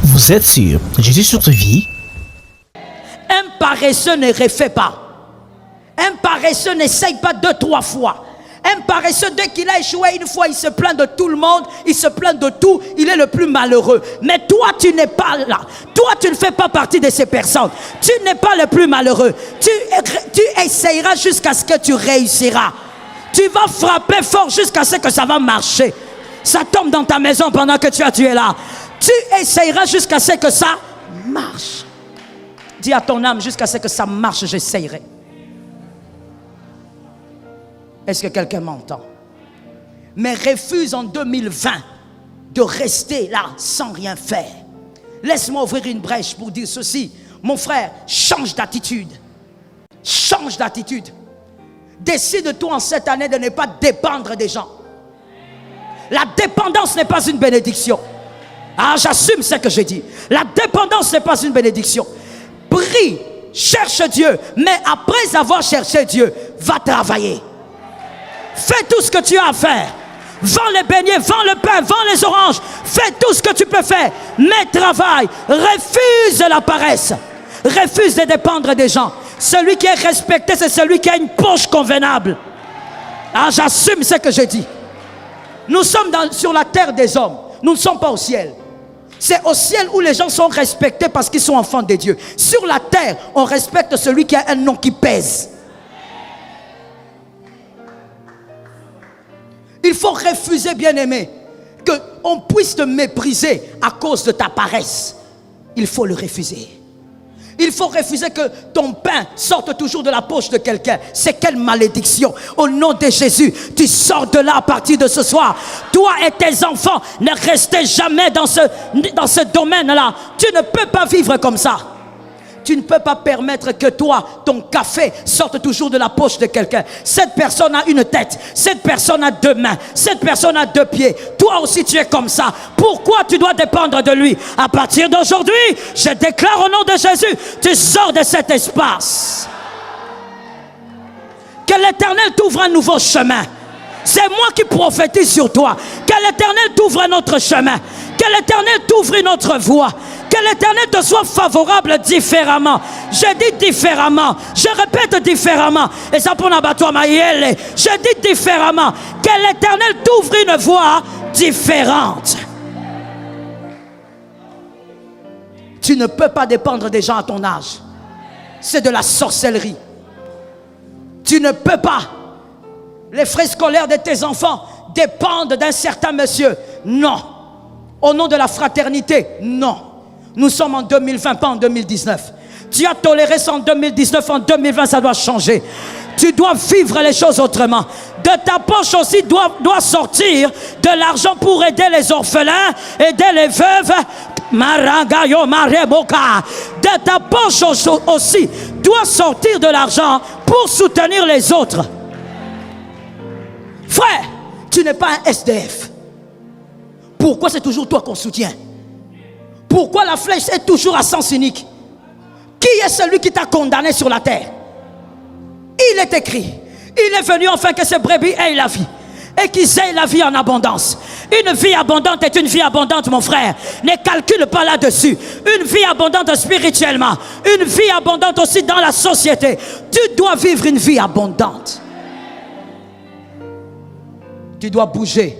Vous êtes sûr Jésus sur ta vie? Un paresseux ne refait pas. Un paresseux n'essaye pas 2-3 fois. Un paresseux, dès qu'il a échoué une fois, il se plaint de tout le monde, il se plaint de tout, il est le plus malheureux. Mais toi, tu n'es pas là. Toi, tu ne fais pas partie de ces personnes. Tu n'es pas le plus malheureux. Tu essayeras jusqu'à ce que tu réussiras. Tu vas frapper fort jusqu'à ce que ça va marcher. Ça tombe dans ta maison pendant que tu es là. Tu essayeras jusqu'à ce que ça marche. Dis à ton âme, jusqu'à ce que ça marche, j'essayerai. Est-ce que quelqu'un m'entend? Mais refuse en 2020 de rester là sans rien faire. Laisse-moi ouvrir une brèche pour dire ceci. Mon frère, change d'attitude. Change d'attitude. Décide-toi en cette année de ne pas dépendre des gens. La dépendance n'est pas une bénédiction. Ah, j'assume ce que j'ai dit. La dépendance n'est pas une bénédiction. Prie, cherche Dieu, mais après avoir cherché Dieu, va travailler. Fais tout ce que tu as à faire. Vends les beignets, vends le pain, vends les oranges. Fais tout ce que tu peux faire. Mais travaille. Refuse la paresse. Refuse de dépendre des gens. Celui qui est respecté, c'est celui qui a une poche convenable. Ah, j'assume ce que j'ai dit. Nous sommes sur la terre des hommes. Nous ne sommes pas au ciel. C'est au ciel où les gens sont respectés parce qu'ils sont enfants de Dieu. Sur la terre, on respecte celui qui a un nom qui pèse. Il faut refuser, bien-aimé, qu'on puisse te mépriser à cause de ta paresse. Il faut le refuser. Il faut refuser que ton pain sorte toujours de la poche de quelqu'un. C'est quelle malédiction. Au nom de Jésus, tu sors de là à partir de ce soir. Toi et tes enfants, ne restez jamais dans ce domaine-là. Tu ne peux pas vivre comme ça. Tu ne peux pas permettre que toi, ton café sorte toujours de la poche de quelqu'un. Cette personne a une tête. Cette personne a 2 mains. Cette personne a 2 pieds. Toi aussi, tu es comme ça. Pourquoi tu dois dépendre de lui? À partir d'aujourd'hui, je déclare au nom de Jésus, tu sors de cet espace. Que l'Éternel t'ouvre un nouveau chemin. C'est moi qui prophétise sur toi. Que l'Éternel t'ouvre un autre chemin. Que l'Éternel t'ouvre une autre voie. Que l'Éternel te soit favorable différemment. Je dis différemment. Je répète différemment. Et ça pour n'abattre maïele. Je dis différemment. Que l'Éternel t'ouvre une voie différente. Tu ne peux pas dépendre des gens à ton âge. C'est de la sorcellerie. Tu ne peux pas. Les frais scolaires de tes enfants dépendent d'un certain monsieur. Non. Au nom de la fraternité, non. Nous sommes en 2020, pas en 2019. Tu as toléré ça en 2019, en 2020, ça doit changer. Tu dois vivre les choses autrement. De ta poche aussi doit sortir de l'argent pour aider les orphelins, aider les veuves. De ta poche aussi doit sortir de l'argent pour soutenir les autres. Frère, tu n'es pas un SDF. Pourquoi c'est toujours toi qu'on soutient? Pourquoi la flèche est toujours à sens unique? Qui est celui qui t'a condamné sur la terre? Il est écrit, il est venu afin que ces brebis aient la vie et qu'ils aient la vie en abondance. Une vie abondante est une vie abondante, mon frère. Ne calcule pas là-dessus. Une vie abondante spirituellement, une vie abondante aussi dans la société. Tu dois vivre une vie abondante. Tu dois bouger.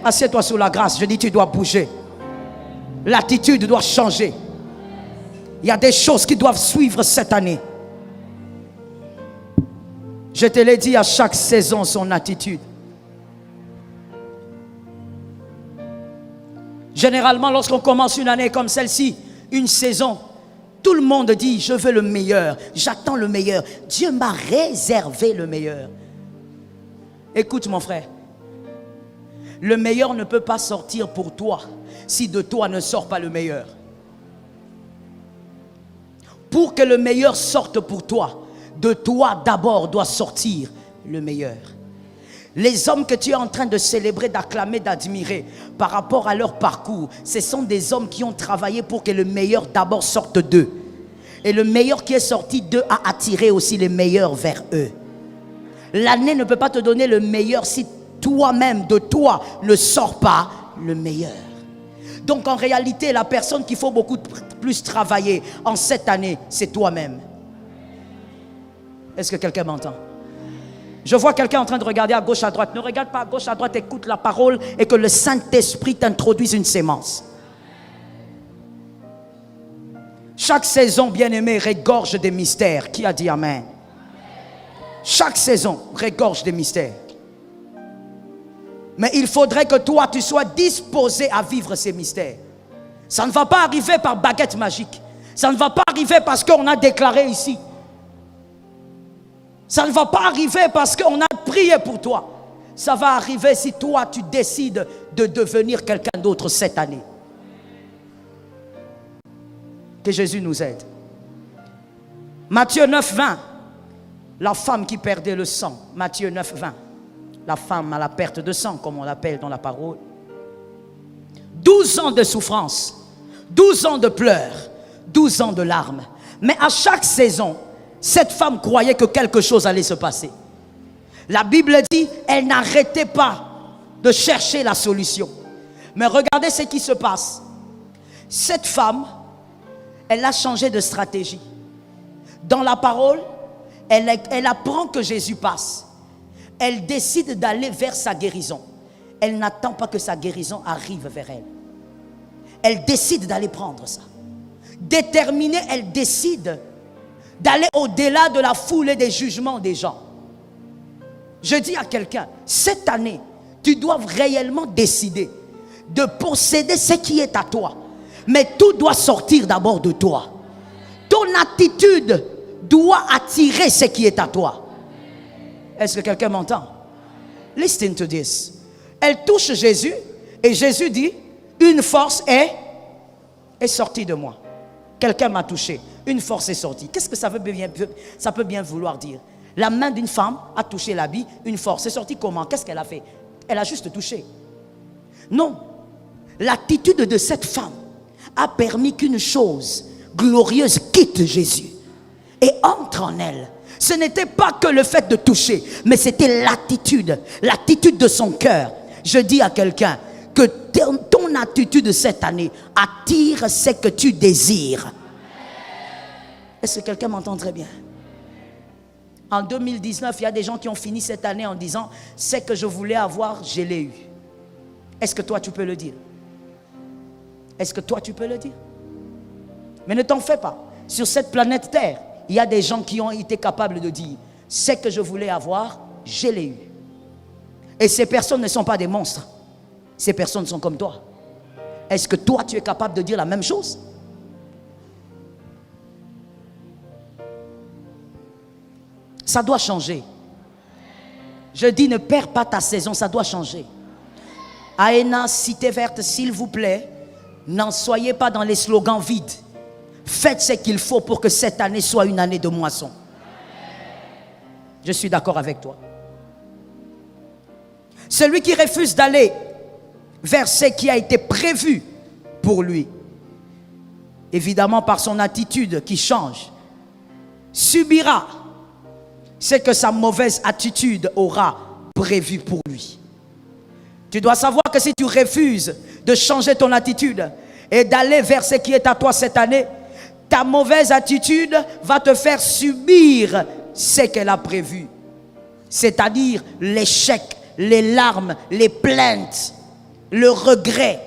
Assieds-toi sous la grâce. Je dis tu dois bouger. L'attitude doit changer. Il y a des choses qui doivent suivre cette année. Je te l'ai dit, à chaque saison son attitude. Généralement, lorsqu'on commence une année comme celle-ci, une saison, tout le monde dit je veux le meilleur, j'attends le meilleur. Dieu m'a réservé le meilleur. Écoute mon frère, le meilleur ne peut pas sortir pour toi si de toi ne sort pas le meilleur. Pour que le meilleur sorte pour toi, de toi d'abord doit sortir le meilleur. Les hommes que tu es en train de célébrer, d'acclamer, d'admirer par rapport à leur parcours, ce sont des hommes qui ont travaillé pour que le meilleur d'abord sorte d'eux. Et le meilleur qui est sorti d'eux a attiré aussi les meilleurs vers eux. L'année ne peut pas te donner le meilleur si toi-même, de toi, ne sort pas le meilleur. Donc en réalité, la personne qu'il faut beaucoup plus travailler en cette année, c'est toi-même. Est-ce que quelqu'un m'entend? Je vois quelqu'un en train de regarder à gauche, à droite. Ne regarde pas à gauche, à droite, écoute la parole et que le Saint-Esprit t'introduise une sémence. Chaque saison, bien-aimé, regorge des mystères. Qui a dit amen? Chaque saison regorge des mystères. Mais il faudrait que toi, tu sois disposé à vivre ces mystères. Ça ne va pas arriver par baguette magique. Ça ne va pas arriver parce qu'on a déclaré ici. Ça ne va pas arriver parce qu'on a prié pour toi. Ça va arriver si toi, tu décides de devenir quelqu'un d'autre cette année. Que Jésus nous aide. Matthieu 9, 20. La femme qui perdait le sang. Matthieu 9, 20. La femme à la perte de sang, comme on l'appelle dans la parole. 12 ans de souffrance. 12 ans de pleurs. 12 ans de larmes. Mais à chaque saison, cette femme croyait que quelque chose allait se passer. La Bible dit, elle n'arrêtait pas de chercher la solution. Mais regardez ce qui se passe. Cette femme, elle a changé de stratégie. Dans la parole, elle apprend que Jésus passe. Elle décide d'aller vers sa guérison. Elle n'attend pas que sa guérison arrive vers elle. Elle décide d'aller prendre ça. Déterminée, elle décide d'aller au-delà de la foule et des jugements des gens. Je dis à quelqu'un, cette année, tu dois réellement décider de posséder ce qui est à toi. Mais tout doit sortir d'abord de toi. Ton attitude doit attirer ce qui est à toi. Est-ce que quelqu'un m'entend? Listen to this. Elle touche Jésus et Jésus dit, une force est sortie de moi. Quelqu'un m'a touché. Une force est sortie. Qu'est-ce que ça peut bien vouloir dire? La main d'une femme a touché l'habit, une force est sortie comment? Qu'est-ce qu'elle a fait? Elle a juste touché. Non. L'attitude de cette femme a permis qu'une chose glorieuse quitte Jésus et entre en elle. Ce n'était pas que le fait de toucher, mais c'était l'attitude de son cœur. Je dis à quelqu'un que ton attitude cette année attire ce que tu désires. Est-ce que quelqu'un m'entend très bien? En 2019, il y a des gens qui ont fini cette année en disant « Ce que je voulais avoir, je l'ai eu ». Est-ce que toi, tu peux le dire? Est-ce que toi, tu peux le dire? Mais ne t'en fais pas. Sur cette planète Terre, il y a des gens qui ont été capables de dire « Ce que je voulais avoir, je l'ai eu ». Et ces personnes ne sont pas des monstres. Ces personnes sont comme toi. Est-ce que toi, tu es capable de dire la même chose? Ça doit changer. Je dis, ne perds pas ta saison, ça doit changer. Aena, Cité Verte, s'il vous plaît, n'en soyez pas dans les slogans vides. Faites ce qu'il faut pour que cette année soit une année de moisson. Je suis d'accord avec toi. Celui qui refuse d'aller vers ce qui a été prévu pour lui, évidemment par son attitude qui change, subira ce que sa mauvaise attitude aura prévu pour lui. Tu dois savoir que si tu refuses de changer ton attitude et d'aller vers ce qui est à toi cette année, ta mauvaise attitude va te faire subir ce qu'elle a prévu. C'est-à-dire l'échec, les larmes, les plaintes, le regret.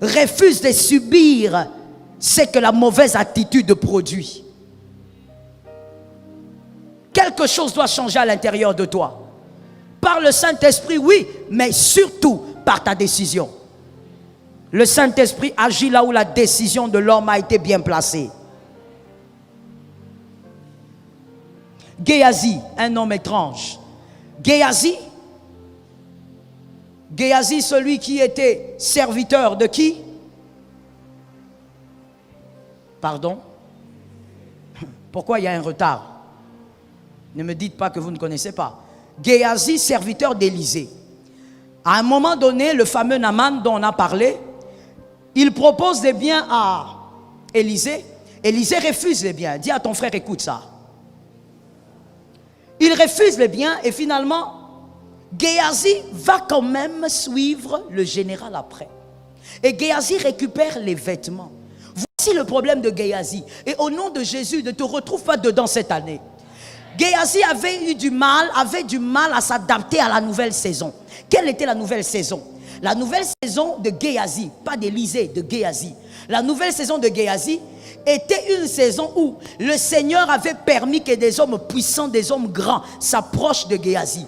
Refuse de subir ce que la mauvaise attitude produit. Quelque chose doit changer à l'intérieur de toi. Par le Saint-Esprit, oui, mais surtout par ta décision. Le Saint-Esprit agit là où la décision de l'homme a été bien placée. Géasi, un homme étrange. Géasi, celui qui était serviteur de qui? Pardon? Pourquoi il y a un retard? Ne me dites pas que vous ne connaissez pas. Géasi, serviteur d'Élisée. À un moment donné, le fameux Naaman dont on a parlé, il propose des biens à Élisée. Élisée refuse les biens. Dis à ton frère, écoute ça. Il refuse les biens et finalement, Géasi va quand même suivre le général après. Et Géasi récupère les vêtements. Voici le problème de Géasi. Et au nom de Jésus, ne te retrouve pas dedans cette année. Géasi avait du mal à s'adapter à la nouvelle saison. Quelle était la nouvelle saison? La nouvelle saison de Géasi, pas d'Élisée, de Géasi. La nouvelle saison de Géasi était une saison où le Seigneur avait permis que des hommes puissants, des hommes grands s'approchent de Géasi.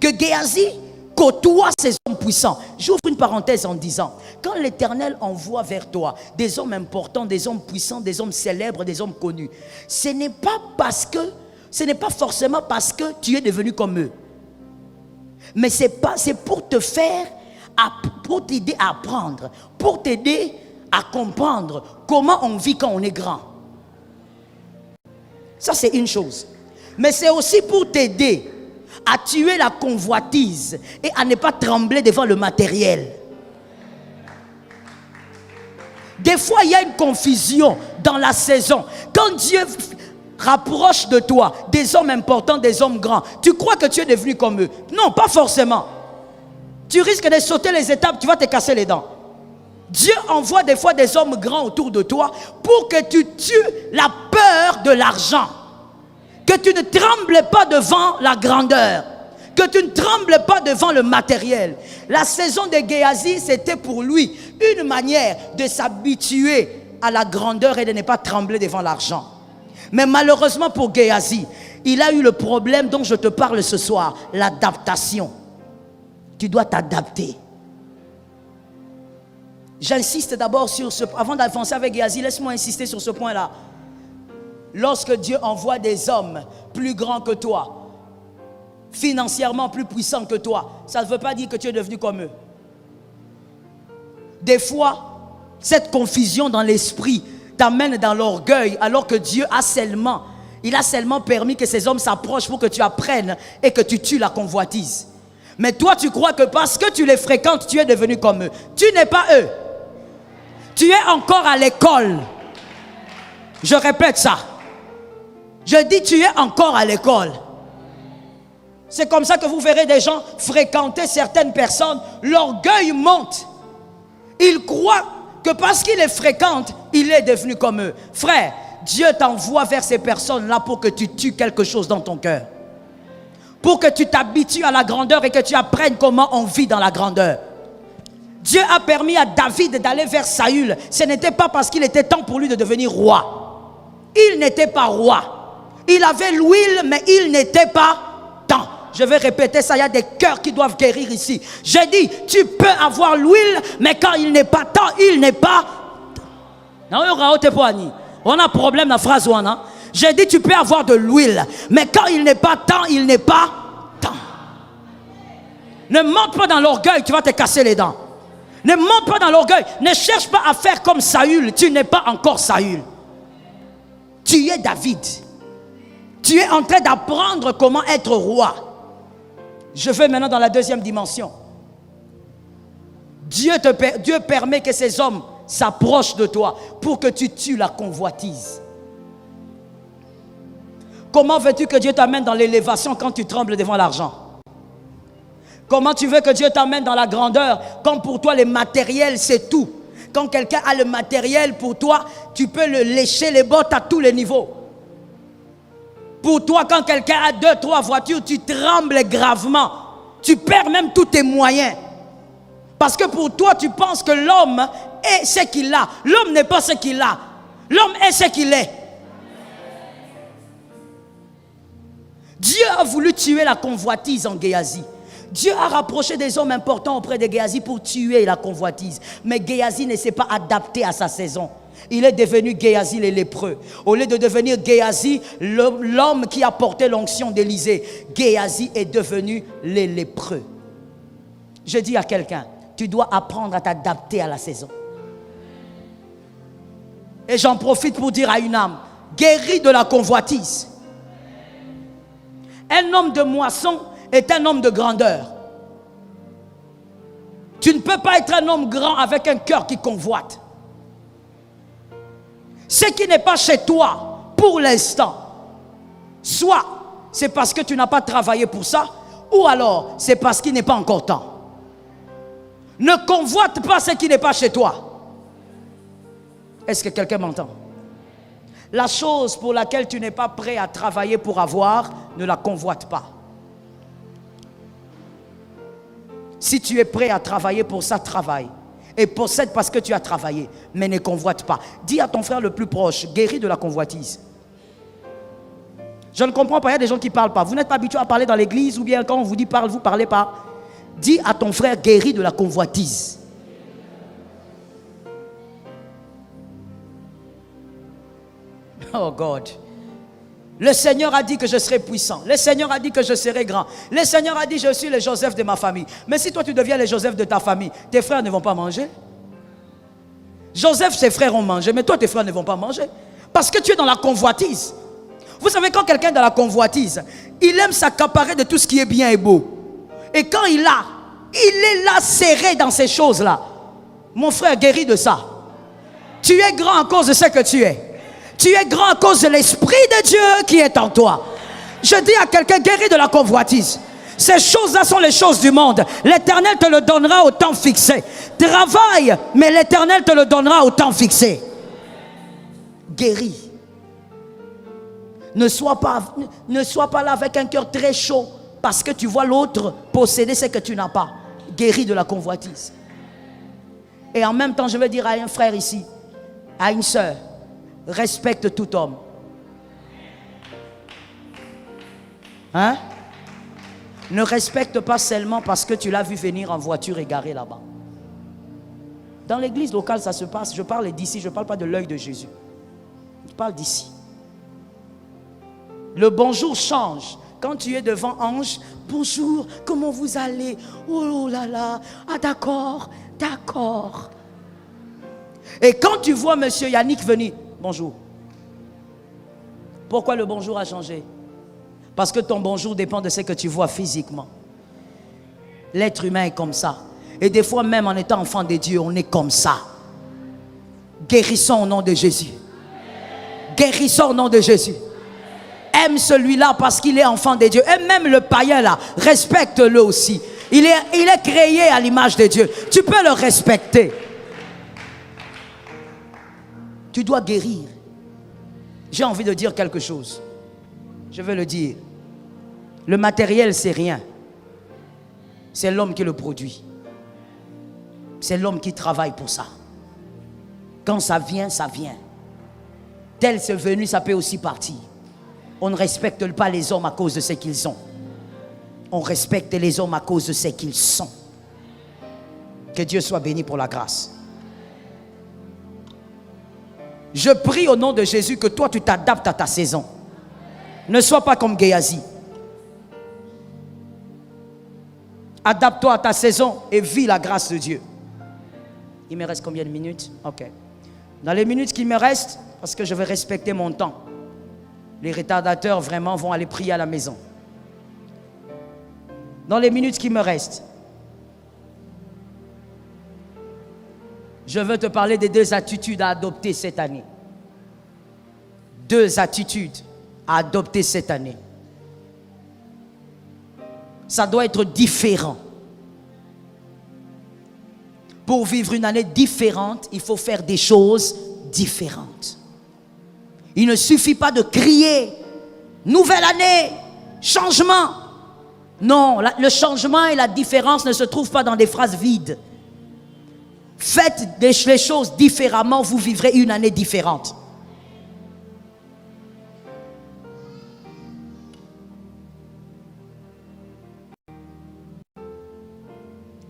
Que Géasi côtoie ces hommes puissants. J'ouvre une parenthèse en disant, quand l'Éternel envoie vers toi des hommes importants, des hommes puissants, des hommes célèbres, des hommes connus, ce n'est pas forcément parce que tu es devenu comme eux. Mais c'est pour te faire, pour t'aider à apprendre, pour t'aider à comprendre comment on vit quand on est grand. Ça, c'est une chose. Mais c'est aussi pour t'aider à tuer la convoitise et à ne pas trembler devant le matériel. Des fois, il y a une confusion dans la saison. Quand Dieu rapproche de toi des hommes importants, des hommes grands, tu crois que tu es devenu comme eux. Non, pas forcément. Tu risques de sauter les étapes, tu vas te casser les dents. Dieu envoie des fois des hommes grands autour de toi pour que tu tues la peur de l'argent. Que tu ne trembles pas devant la grandeur. Que tu ne trembles pas devant le matériel. La saison de Géasi, c'était pour lui une manière de s'habituer à la grandeur et de ne pas trembler devant l'argent. Mais malheureusement pour Géasi, il a eu le problème dont je te parle ce soir, l'adaptation. Tu dois t'adapter. J'insiste d'abord sur ce point. Avant d'avancer avec Géasi, laisse-moi insister sur ce point-là. Lorsque Dieu envoie des hommes plus grands que toi, financièrement plus puissants que toi, ça ne veut pas dire que tu es devenu comme eux. Des fois, cette confusion dans l'esprit t'amène dans l'orgueil, alors que Dieu a seulement permis que ces hommes s'approchent pour que tu apprennes et que tu tues la convoitise. Mais toi, tu crois que parce que tu les fréquentes, tu es devenu comme eux. Tu n'es pas eux. Tu es encore à l'école. Je répète ça. Je dis, tu es encore à l'école. C'est comme ça que vous verrez des gens fréquenter certaines personnes. L'orgueil monte. Ils croient que parce qu'il les fréquente, il est devenu comme eux. Frère, Dieu t'envoie vers ces personnes-là pour que tu tues quelque chose dans ton cœur. Pour que tu t'habitues à la grandeur et que tu apprennes comment on vit dans la grandeur. Dieu a permis à David d'aller vers Saül. Ce n'était pas parce qu'il était temps pour lui de devenir roi. Il n'était pas roi. Il avait l'huile, mais il n'était pas temps. Je vais répéter ça, il y a des cœurs qui doivent guérir ici. J'ai dit, tu peux avoir l'huile, mais quand il n'est pas temps, il n'est pas temps. On a problème dans la phrase. J'ai dit, tu peux avoir de l'huile, mais quand il n'est pas temps, il n'est pas temps. Ne monte pas dans l'orgueil, tu vas te casser les dents. Ne monte pas dans l'orgueil. Ne cherche pas à faire comme Saül. Tu n'es pas encore Saül. Tu es David. Tu es en train d'apprendre comment être roi. Je vais maintenant dans la deuxième dimension. Dieu permet que ces hommes s'approchent de toi pour que tu tues la convoitise. Comment veux-tu que Dieu t'amène dans l'élévation quand tu trembles devant l'argent? Comment tu veux que Dieu t'amène dans la grandeur quand pour toi les matériels c'est tout? Quand quelqu'un a le matériel pour toi, tu peux le lécher les bottes à tous les niveaux. Pour toi, quand quelqu'un a 2, 3 voitures, tu trembles gravement. Tu perds même tous tes moyens. Parce que pour toi, tu penses que l'homme est ce qu'il a. L'homme n'est pas ce qu'il a. L'homme est ce qu'il est. Dieu a voulu tuer la convoitise en Géasi. Dieu a rapproché des hommes importants auprès de Géasi pour tuer la convoitise. Mais Géasi ne s'est pas adapté à sa saison. Il est devenu Géasi le lépreux. Au lieu de devenir Géasi, l'homme qui a porté l'onction d'Élisée, Géasi est devenu le lépreux. Je dis à quelqu'un, tu dois apprendre à t'adapter à la saison. Et j'en profite pour dire à une âme, guéris de la convoitise. Un homme de moisson est un homme de grandeur. Tu ne peux pas être un homme grand avec un cœur qui convoite. Ce qui n'est pas chez toi pour l'instant, soit c'est parce que tu n'as pas travaillé pour ça, ou alors c'est parce qu'il n'est pas encore temps. Ne convoite pas ce qui n'est pas chez toi. Est-ce que quelqu'un m'entend? La chose pour laquelle tu n'es pas prêt à travailler pour avoir, ne la convoite pas. Si tu es prêt à travailler pour ça, travaille. Et possède parce que tu as travaillé, mais ne convoite pas. Dis à ton frère le plus proche, guéris de la convoitise. Je ne comprends pas, il y a des gens qui ne parlent pas. Vous n'êtes pas habitué à parler dans l'église, ou bien quand on vous dit parle, vous ne parlez pas. Dis à ton frère, guéris de la convoitise. Oh God. Le Seigneur a dit que je serai puissant. Le Seigneur a dit que je serai grand. Le Seigneur a dit je suis le Joseph de ma famille. Mais si toi tu deviens le Joseph de ta famille, tes frères ne vont pas manger. Joseph, ses frères ont mangé, mais toi tes frères ne vont pas manger. Parce que tu es dans la convoitise. Vous savez, quand quelqu'un est dans la convoitise, il aime s'accaparer de tout ce qui est bien et beau. Et quand il est là serré dans ces choses-là. Mon frère, guéris de ça. Tu es grand à cause de ce que tu es. Tu es grand à cause de l'Esprit de Dieu qui est en toi. Je dis à quelqu'un, guéris de la convoitise. Ces choses-là sont les choses du monde. L'Éternel te le donnera au temps fixé. Travaille, mais l'Éternel te le donnera au temps fixé. Guéris. Ne sois pas là avec un cœur très chaud parce que tu vois l'autre posséder ce que tu n'as pas. Guéris de la convoitise. Et en même temps, je veux dire à un frère ici, à une sœur, respecte tout homme. Hein? Ne respecte pas seulement parce que tu l'as vu venir en voiture égarée là-bas. Dans l'église locale, ça se passe. Je parle d'ici, je ne parle pas de l'œil de Jésus. Je parle d'ici. Le bonjour change. Quand tu es devant Ange, bonjour, comment vous allez? Oh là là, ah d'accord, d'accord. Et quand tu vois monsieur Yannick venir, bonjour. Pourquoi le bonjour a changé? Parce que ton bonjour dépend de ce que tu vois physiquement. L'être humain est comme ça. Et des fois même en étant enfant de Dieu, on est comme ça. Guérissons au nom de Jésus. Guérissons au nom de Jésus. Aime celui-là parce qu'il est enfant de Dieu. Et même le païen là, respecte-le aussi. Il est créé à l'image de Dieu. Tu peux le respecter. Tu dois guérir. J'ai envie de dire quelque chose. Je vais le dire. Le matériel, c'est rien. C'est l'homme qui le produit. C'est l'homme qui travaille pour ça. Quand ça vient, ça vient. Tel c'est venu, ça peut aussi partir. On ne respecte pas les hommes à cause de ce qu'ils ont. On respecte les hommes à cause de ce qu'ils sont. Que Dieu soit béni pour la grâce. Je prie au nom de Jésus que toi tu t'adaptes à ta saison. Ne sois pas comme Géasi. Adapte-toi à ta saison et vis la grâce de Dieu. Il me reste combien de minutes? Ok. Dans les minutes qui me restent, parce que je vais respecter mon temps, les retardateurs vraiment vont aller prier à la maison. Dans les minutes qui me restent, je veux te parler des 2 attitudes à adopter cette année. 2 attitudes à adopter cette année. Ça doit être différent. Pour vivre une année différente, il faut faire des choses différentes. Il ne suffit pas de crier « Nouvelle année, changement ». Non, le changement et la différence ne se trouvent pas dans des phrases vides. Faites les choses différemment, vous vivrez une année différente.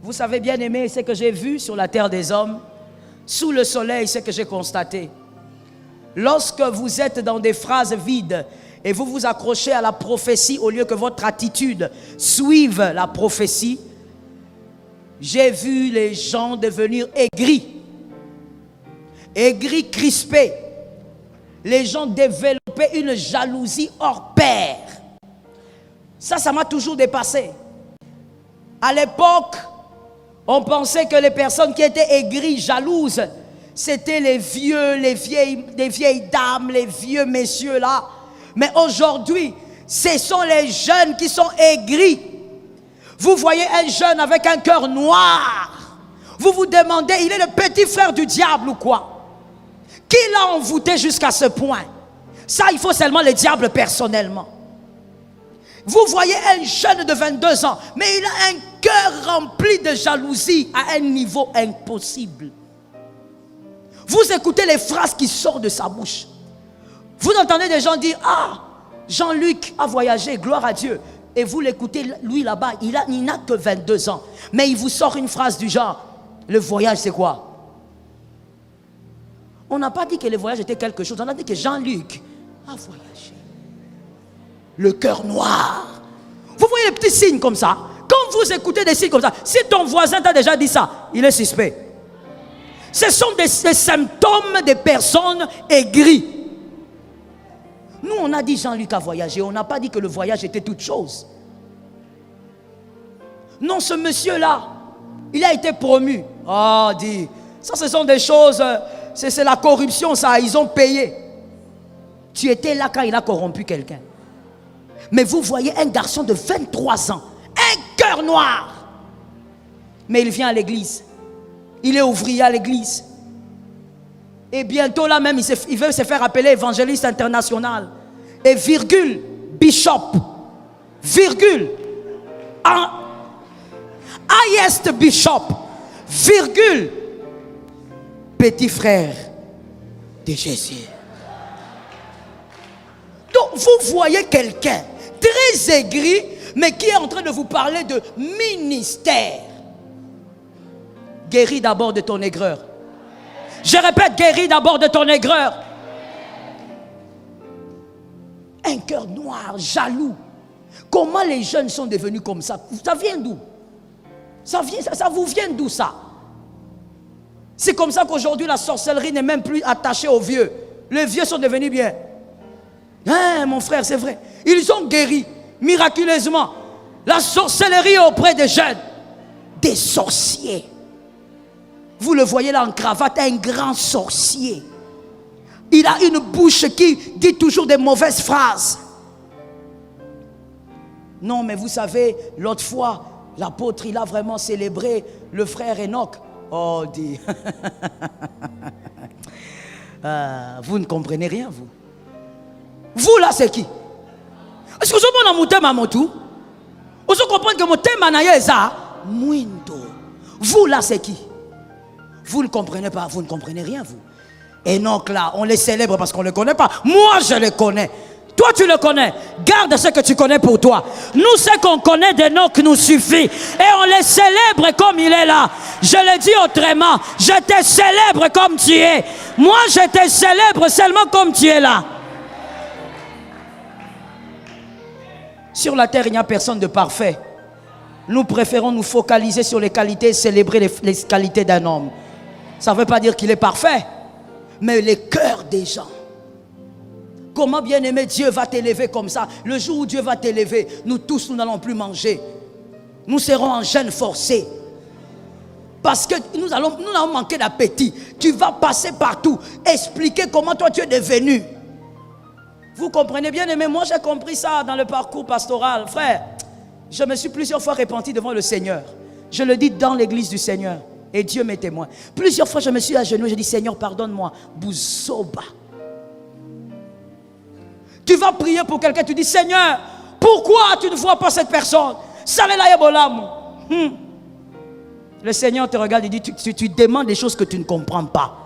Vous savez, bien aimé, ce que j'ai vu sur la terre des hommes, sous le soleil, ce que j'ai constaté. Lorsque vous êtes dans des phrases vides et vous vous accrochez à la prophétie au lieu que votre attitude suive la prophétie, j'ai vu les gens devenir aigris, crispés. Les gens développaient une jalousie hors pair. Ça m'a toujours dépassé. À l'époque, on pensait que les personnes qui étaient aigries, jalouses, c'était les vieilles dames, les vieux messieurs là. Mais aujourd'hui, ce sont les jeunes qui sont aigris. Vous voyez un jeune avec un cœur noir. Vous vous demandez, il est le petit frère du diable ou quoi? Qui l'a envoûté jusqu'à ce point? Ça, il faut seulement le diable personnellement. Vous voyez un jeune de 22 ans, mais il a un cœur rempli de jalousie à un niveau impossible. Vous écoutez les phrases qui sortent de sa bouche. Vous entendez des gens dire, ah, Jean-Luc a voyagé, gloire à Dieu. Et vous l'écoutez, lui là-bas, il n'a que 22 ans. Mais il vous sort une phrase du genre, le voyage c'est quoi? On n'a pas dit que le voyage était quelque chose, on a dit que Jean-Luc a voyagé. Le cœur noir. Vous voyez les petits signes comme ça? Quand vous écoutez des signes comme ça, si ton voisin t'a déjà dit ça, il est suspect. Ce sont des symptômes des personnes aigries. Nous, on a dit Jean-Luc a voyagé. On n'a pas dit que le voyage était toute chose. Non, ce monsieur-là, il a été promu. Oh, dit, ça ce sont des choses, c'est la corruption, ça, ils ont payé. Tu étais là quand il a corrompu quelqu'un. Mais vous voyez un garçon de 23 ans, un cœur noir. Mais il vient à l'église. Il est ouvrier à l'église. Et bientôt là même, il veut se faire appeler évangéliste international. Et virgule, bishop. Virgule, highest bishop. Virgule, petit frère de Jésus. Donc vous voyez quelqu'un très aigri, mais qui est en train de vous parler de ministère. Guéris d'abord de ton aigreur. Je répète, guéris d'abord de ton aigreur. Un cœur noir, jaloux. Comment les jeunes sont devenus comme ça? Ça vient d'où? Ça vous vient d'où ça? C'est comme ça qu'aujourd'hui la sorcellerie n'est même plus attachée aux vieux. Les vieux sont devenus bien. Hein, mon frère, c'est vrai. Ils ont guéri miraculeusement. La sorcellerie est auprès des jeunes. Des sorciers. Vous le voyez là en cravate, un grand sorcier. Il a une bouche qui dit toujours des mauvaises phrases. Non, mais vous savez, l'autre fois, l'apôtre, il a vraiment célébré le frère Enoch. Oh, dit. Vous ne comprenez rien, vous. Vous là, c'est qui? Est-ce que vous avez monté ma moto? Vous comprenez que mon thème est ça? Vous là, c'est qui? Vous ne comprenez pas, vous ne comprenez rien, vous. Et donc là, on les célèbre parce qu'on ne les connaît pas. Moi, je les connais. Toi, tu le connais. Garde ce que tu connais pour toi. Nous, ce qu'on connaît d'Enoch nous suffit. Et on les célèbre comme il est là. Je le dis autrement. Je te célèbre comme tu es. Moi, je te célèbre seulement comme tu es là. Sur la terre, il n'y a personne de parfait. Nous préférons nous focaliser sur les qualités et célébrer les qualités d'un homme. Ça ne veut pas dire qu'il est parfait, mais les cœurs des gens. Comment bien aimé Dieu va t'élever comme ça? Le jour où Dieu va t'élever, nous tous, nous n'allons plus manger. Nous serons en jeûne forcé. Parce que nous allons manquer d'appétit. Tu vas passer partout, expliquer comment toi tu es devenu. Vous comprenez bien aimé? Moi j'ai compris ça dans le parcours pastoral. Frère, je me suis plusieurs fois repenti devant le Seigneur. Je le dis dans l'église du Seigneur. Et Dieu m'est témoin. Plusieurs fois, je me suis agenouillé. Je dis, Seigneur, pardonne-moi. Bouzoba. Tu vas prier pour quelqu'un. Tu dis, Seigneur, pourquoi tu ne vois pas cette personne? Le Seigneur te regarde et dit, tu demandes des choses que tu ne comprends pas.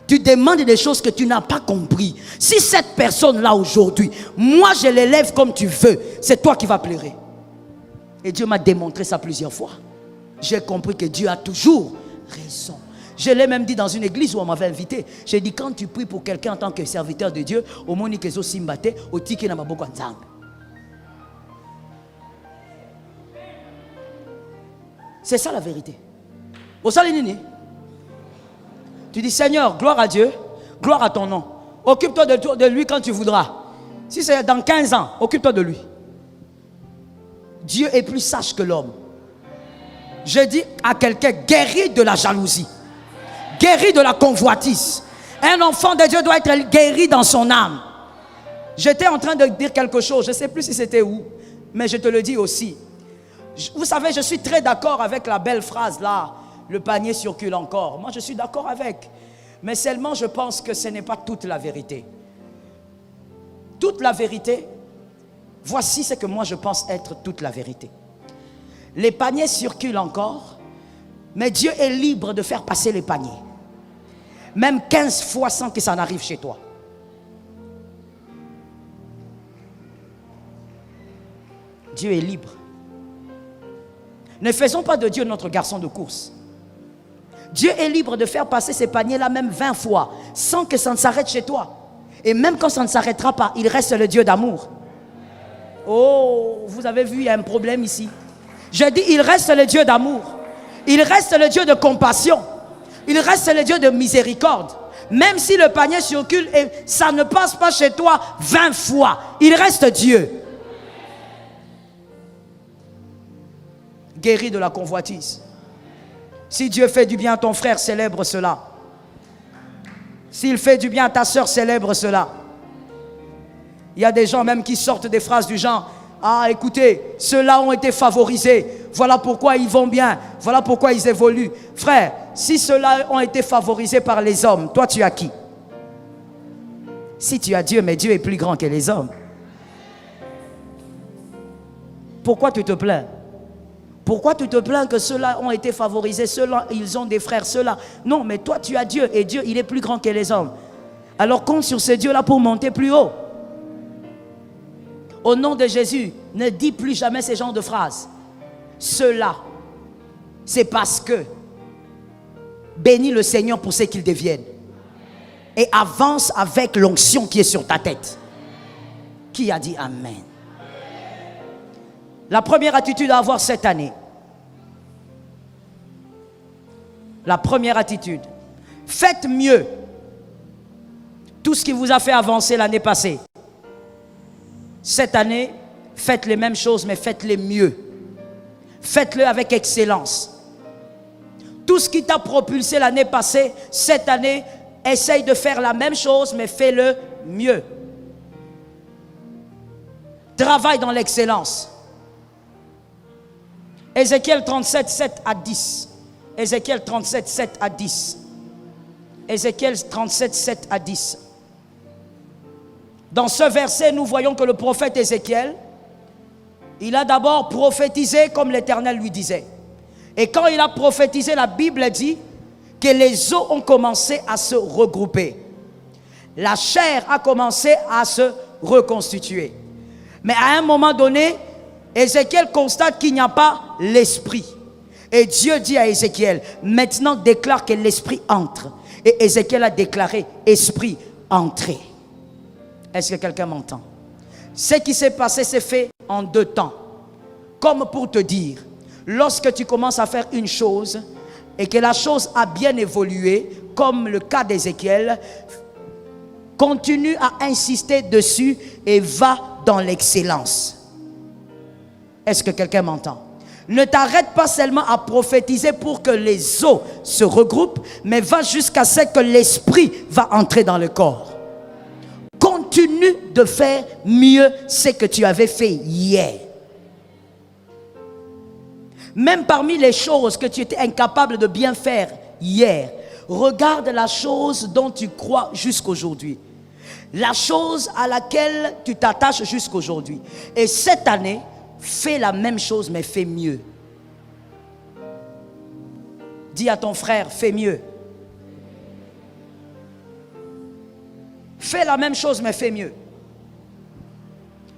Tu demandes des choses que tu n'as pas compris. Si cette personne-là aujourd'hui, moi je l'élève comme tu veux, c'est toi qui vas pleurer. Et Dieu m'a démontré ça plusieurs fois. J'ai compris que Dieu a toujours raison. Je l'ai même dit dans une église où on m'avait invité. J'ai dit, quand tu pries pour quelqu'un en tant que serviteur de Dieu, au moni kezo simbate, au tiki na maboko nzambe. C'est ça la vérité. Au salinini. Tu dis, Seigneur, gloire à Dieu, gloire à ton nom. Occupe-toi de lui quand tu voudras. Si c'est dans 15 ans, occupe-toi de lui. Dieu est plus sage que l'homme. Je dis à quelqu'un, guéri de la jalousie, guéri de la convoitise. Un enfant de Dieu doit être guéri dans son âme. J'étais en train de dire quelque chose, je ne sais plus si c'était où, mais je te le dis aussi. Vous savez, je suis très d'accord avec la belle phrase là, le panier circule encore. Moi, je suis d'accord avec. Mais seulement, je pense que ce n'est pas toute la vérité. Toute la vérité, voici ce que moi je pense être toute la vérité. Les paniers circulent encore, mais Dieu est libre de faire passer les paniers. Même 15 fois sans que ça n'arrive chez toi. Dieu est libre. Ne faisons pas de Dieu notre garçon de course. Dieu est libre de faire passer ces paniers-là même 20 fois, sans que ça ne s'arrête chez toi. Et même quand ça ne s'arrêtera pas, il reste le Dieu d'amour. Oh, vous avez vu, il y a un problème ici. J'ai dit, il reste le Dieu d'amour. Il reste le Dieu de compassion. Il reste le Dieu de miséricorde. Même si le panier circule et ça ne passe pas chez toi 20 fois, il reste Dieu. Guéri de la convoitise. Si Dieu fait du bien à ton frère, célèbre cela. S'il fait du bien à ta soeur, célèbre cela. Il y a des gens même qui sortent des phrases du genre: ah, écoutez, ceux-là ont été favorisés. Voilà pourquoi ils vont bien. Voilà pourquoi ils évoluent. Frère, si ceux-là ont été favorisés par les hommes, toi tu as qui? Si tu as Dieu, mais Dieu est plus grand que les hommes. Pourquoi tu te plains? Pourquoi tu te plains que ceux-là ont été favorisés, ceux-là, ils ont des frères, ceux-là? Non, mais toi, tu as Dieu, et Dieu, il est plus grand que les hommes. Alors compte sur ce Dieu-là pour monter plus haut. Au nom de Jésus, ne dis plus jamais ces genres de phrases. Ceux-là, c'est parce que bénis le Seigneur pour ce qu'ils deviennent. Et avance avec l'onction qui est sur ta tête. Qui a dit Amen? La première attitude à avoir cette année. La première attitude. Faites mieux. Tout ce qui vous a fait avancer l'année passée. Cette année, faites les mêmes choses, mais faites-les mieux. Faites-le avec excellence. Tout ce qui t'a propulsé l'année passée, cette année, essaye de faire la même chose, mais fais-le mieux. Travaille dans l'excellence. Ézéchiel 37, 7 à 10. Ézéchiel 37, 7 à 10. Ézéchiel 37, 7 à 10. Dans ce verset, nous voyons que le prophète Ézéchiel, il a d'abord prophétisé comme l'Éternel lui disait. Et quand il a prophétisé, la Bible dit que les os ont commencé à se regrouper. La chair a commencé à se reconstituer. Mais à un moment donné, Ézéchiel constate qu'il n'y a pas l'esprit. Et Dieu dit à Ézéchiel, maintenant déclare que l'esprit entre. Et Ézéchiel a déclaré, esprit entré. Est-ce que quelqu'un m'entend? Ce qui s'est passé s'est fait en 2 temps. Comme pour te dire, lorsque tu commences à faire une chose et que la chose a bien évolué, comme le cas d'Ézéchiel, continue à insister dessus et va dans l'excellence. Est-ce que quelqu'un m'entend? Ne t'arrête pas seulement à prophétiser pour que les os se regroupent, mais va jusqu'à ce que l'esprit va entrer dans le corps. Continue de faire mieux ce que tu avais fait hier. Même parmi les choses que tu étais incapable de bien faire hier, regarde la chose dont tu crois jusqu'aujourd'hui. La chose à laquelle tu t'attaches jusqu'aujourd'hui. Et cette année, fais la même chose, mais fais mieux. Dis à ton frère, fais mieux. Fais la même chose, mais fais mieux.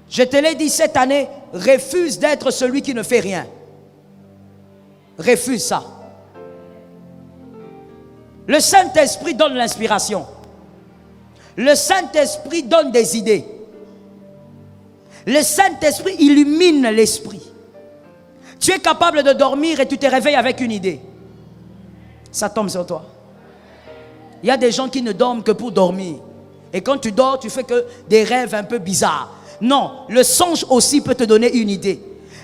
Je te l'ai dit cette année, refuse d'être celui qui ne fait rien. Refuse ça. Le Saint-Esprit donne l'inspiration. Le Saint-Esprit donne des idées. Le Saint-Esprit illumine l'esprit. Tu es capable de dormir et tu te réveilles avec une idée. Ça tombe sur toi. Il y a des gens qui ne dorment que pour dormir. Et quand tu dors, tu fais que des rêves un peu bizarres. Non, le songe aussi peut te donner une idée.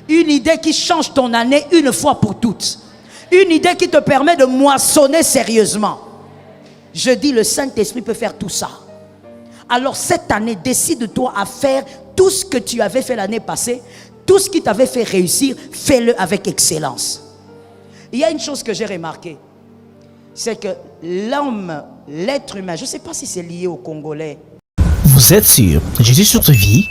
Une idée qui change ton année une fois pour toutes. Une idée qui te permet de moissonner sérieusement. Je dis, le Saint-Esprit peut faire tout ça. Alors cette année, décide-toi à faire tout ce que tu avais fait l'année passée. Tout ce qui t'avait fait réussir, fais-le avec excellence. Il y a une chose que j'ai remarquée, c'est que l'homme, l'être humain, je ne sais pas si c'est lié aux Congolais. Vous êtes sur Jésus sur vie?